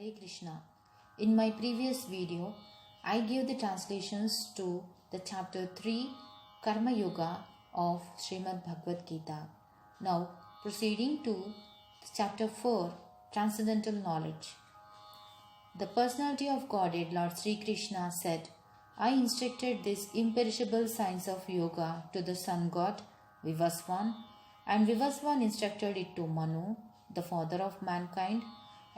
Hare Krishna. In my previous video, I gave the translations to the chapter 3 Karma Yoga of Srimad Bhagavad Gita. Now, proceeding to chapter 4 Transcendental Knowledge. The personality of Godhead, Lord Sri Krishna, said, I instructed this imperishable science of yoga to the sun god Vivasvan, and Vivasvan instructed it to Manu, the father of mankind,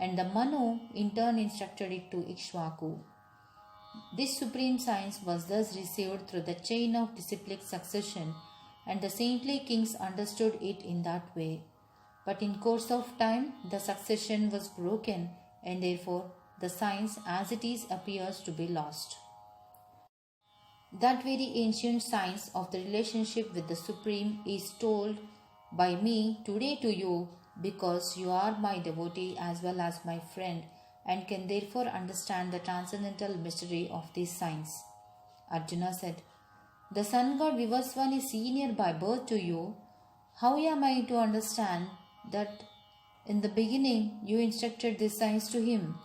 and the Manu in turn instructed it to Ikshvaku. This supreme science was thus received through the chain of disciplic succession, and the saintly kings understood it in that way. But in course of time, the succession was broken, and therefore the science as it is appears to be lost. That very ancient science of the relationship with the Supreme is told by me today to you, because you are my devotee as well as my friend, and can therefore understand the transcendental mystery of this science. Arjuna said, the sun god Vivasvan is senior by birth to you. How am I to understand that in the beginning you instructed this science to him?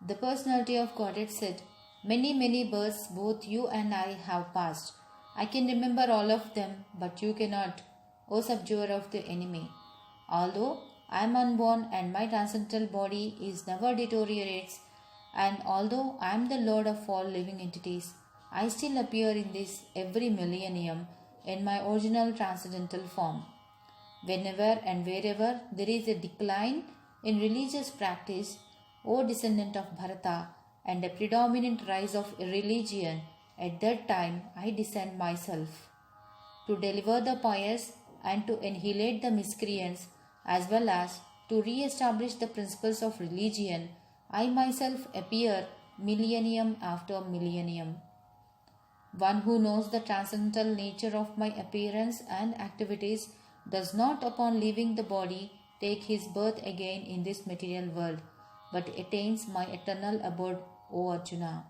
The personality of Godhead said, many births both you and I have passed. I can remember all of them, but you cannot, O subduer of the enemy. Although I am unborn and my transcendental body is never deteriorates, and although I am the Lord of all living entities, I still appear in this every millennium in my original transcendental form. Whenever and wherever there is a decline in religious practice, O descendant of Bharata, and a predominant rise of religion, at that time I descend myself to deliver the pious and to annihilate the miscreants, as well as to re-establish the principles of religion. I myself appear millennium after millennium. One who knows the transcendental nature of my appearance and activities does not, upon leaving the body, take his birth again in this material world, but attains my eternal abode, O Arjuna.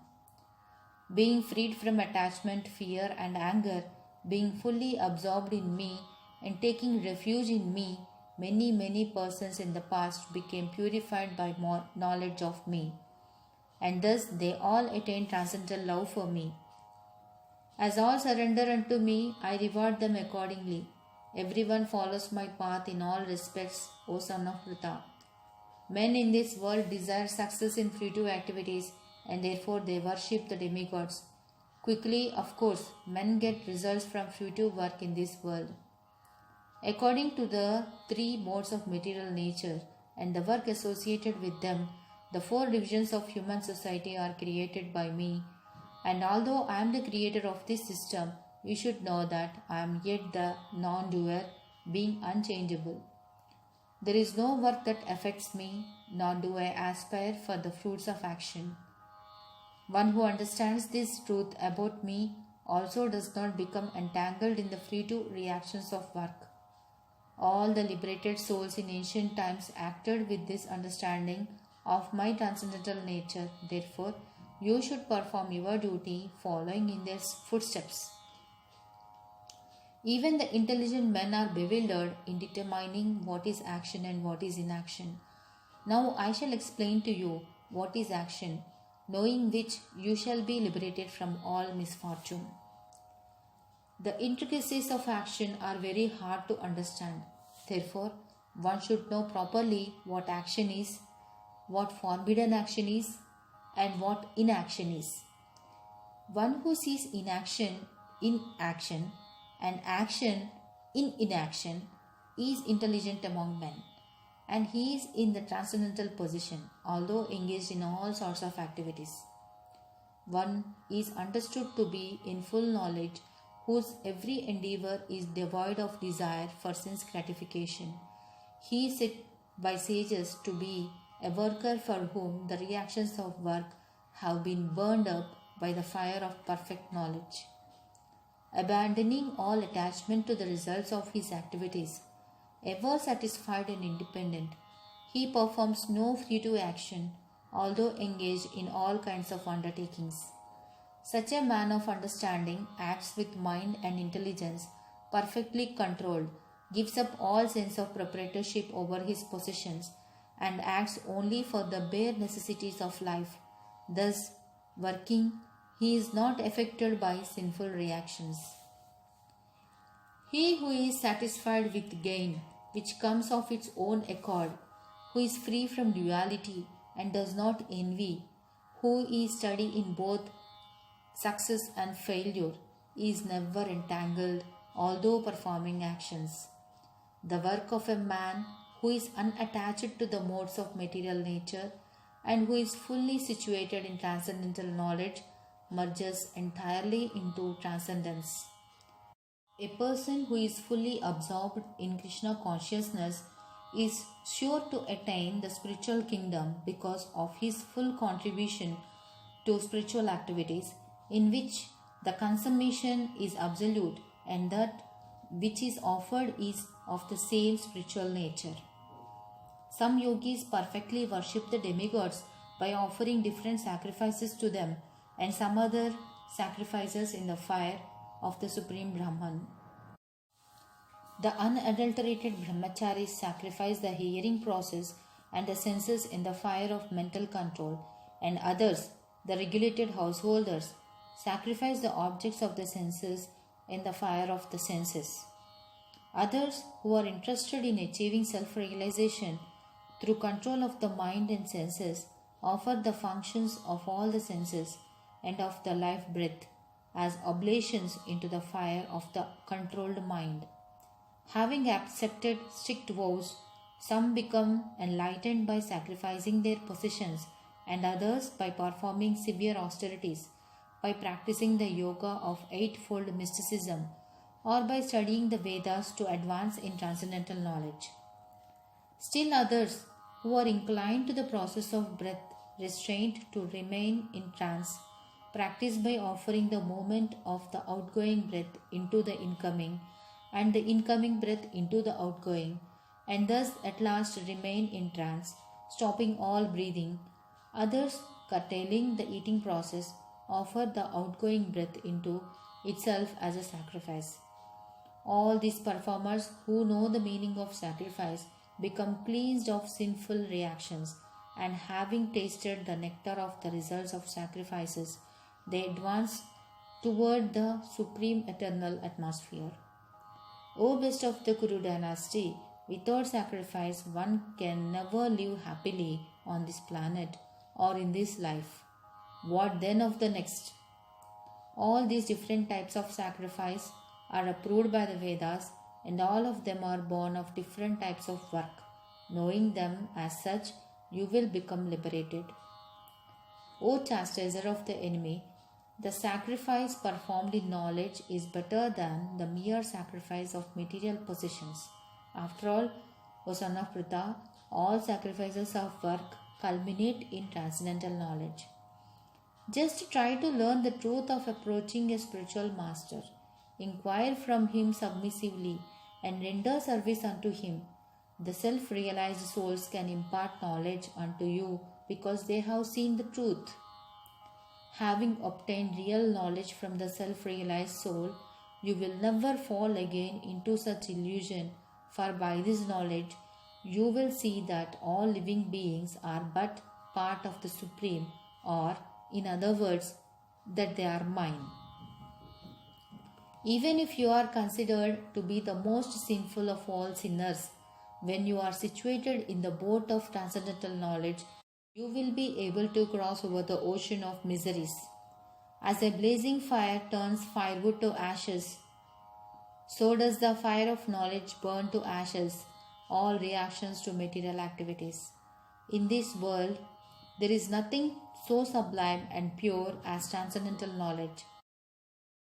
Being freed from attachment, fear and anger, being fully absorbed in me and taking refuge in me, many persons in the past became purified by more knowledge of me, and thus they all attained transcendental love for me. As all surrender unto me, I reward them accordingly. Everyone follows my path in all respects, O son of Pritha. Men in this world desire success in fruitive activities, and therefore they worship the demigods. Quickly, of course, men get results from fruitive work in this world. According to the three modes of material nature and the work associated with them, the four divisions of human society are created by me, and although I am the creator of this system, you should know that I am yet the non-doer, being unchangeable. There is no work that affects me, nor do I aspire for the fruits of action. One who understands this truth about me also does not become entangled in the fruitive reactions of work. All the liberated souls in ancient times acted with this understanding of my transcendental nature. Therefore, you should perform your duty following in their footsteps. Even the intelligent men are bewildered in determining what is action and what is inaction. Now I shall explain to you what is action, knowing which you shall be liberated from all misfortune. The intricacies of action are very hard to understand. Therefore, one should know properly what action is, what forbidden action is, and what inaction is. One who sees inaction in action and action in inaction is intelligent among men, and he is in the transcendental position, although engaged in all sorts of activities. One is understood to be in full knowledge, whose every endeavor is devoid of desire for sense gratification. He is said by sages to be a worker for whom the reactions of work have been burned up by the fire of perfect knowledge. Abandoning all attachment to the results of his activities, ever satisfied and independent, he performs no fruitive action, although engaged in all kinds of undertakings. Such a man of understanding acts with mind and intelligence perfectly controlled, gives up all sense of proprietorship over his possessions, and acts only for the bare necessities of life. Thus, working, he is not affected by sinful reactions. He who is satisfied with gain, which comes of its own accord, who is free from duality and does not envy, who is steady in both success and failure, is never entangled, although performing actions. The work of a man who is unattached to the modes of material nature and who is fully situated in transcendental knowledge merges entirely into transcendence. A person who is fully absorbed in Krishna consciousness is sure to attain the spiritual kingdom because of his full contribution to spiritual activities, in which the consummation is absolute and that which is offered is of the same spiritual nature. Some yogis perfectly worship the demigods by offering different sacrifices to them and some other sacrifices in the fire of the Supreme Brahman. The unadulterated brahmacharis sacrifice the hearing process and the senses in the fire of mental control, and others, the regulated householders, sacrifice the objects of the senses in the fire of the senses. Others, who are interested in achieving self-realization through control of the mind and senses, offer the functions of all the senses and of the life breath as oblations into the fire of the controlled mind. Having accepted strict vows, some become enlightened by sacrificing their possessions, and others by performing severe austerities, by practicing the yoga of eightfold mysticism, or by studying the Vedas to advance in transcendental knowledge. Still others, who are inclined to the process of breath restraint to remain in trance, practice by offering the movement of the outgoing breath into the incoming and the incoming breath into the outgoing, and thus at last remain in trance, stopping all breathing. Others, curtailing the eating process, offer the outgoing breath into itself as a sacrifice. All these performers who know the meaning of sacrifice become cleansed of sinful reactions, and having tasted the nectar of the results of sacrifices, they advance toward the supreme eternal atmosphere. O best of the Kuru dynasty, without sacrifice one can never live happily on this planet or in this life. What then of the next? All these different types of sacrifice are approved by the Vedas, and all of them are born of different types of work. Knowing them as such, you will become liberated. O chastiser of the enemy, the sacrifice performed in knowledge is better than the mere sacrifice of material possessions. After all, O son of Pritha, all sacrifices of work culminate in transcendental knowledge. Just try to learn the truth of approaching a spiritual master. Inquire from him submissively and render service unto him. The self-realized souls can impart knowledge unto you because they have seen the truth. Having obtained real knowledge from the self-realized soul, you will never fall again into such illusion, for by this knowledge you will see that all living beings are but part of the Supreme, or, in other words, that they are mine. Even if you are considered to be the most sinful of all sinners, when you are situated in the boat of transcendental knowledge, you will be able to cross over the ocean of miseries. As a blazing fire turns firewood to ashes, so does the fire of knowledge burn to ashes all reactions to material activities. In this world, there is nothing so sublime and pure as transcendental knowledge.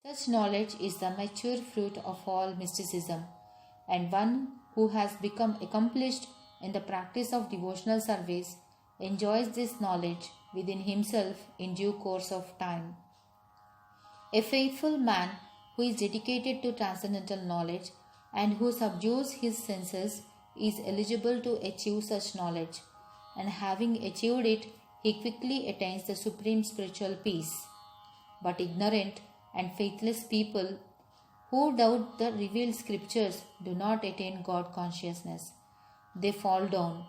Such knowledge is the mature fruit of all mysticism, and one who has become accomplished in the practice of devotional service enjoys this knowledge within himself in due course of time. A faithful man who is dedicated to transcendental knowledge and who subdues his senses is eligible to achieve such knowledge, and having achieved it, he quickly attains the supreme spiritual peace. But ignorant and faithless people who doubt the revealed scriptures do not attain God consciousness. They fall down,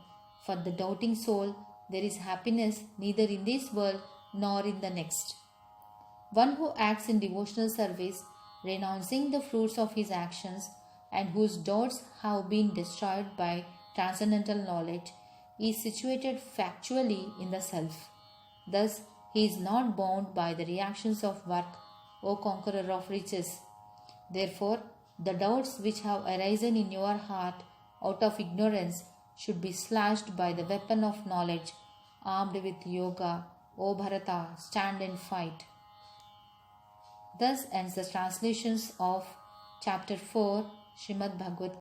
For the doubting soul, there is happiness neither in this world nor in the next. One who acts in devotional service, renouncing the fruits of his actions, and whose doubts have been destroyed by transcendental knowledge, is situated factually in the self. Thus, he is not bound by the reactions of work, O conqueror of riches. Therefore, the doubts which have arisen in your heart out of ignorance should be slashed by the weapon of knowledge, armed with yoga. O Bharata, stand and fight. Thus ends the translations of Chapter 4, Srimad Bhagavad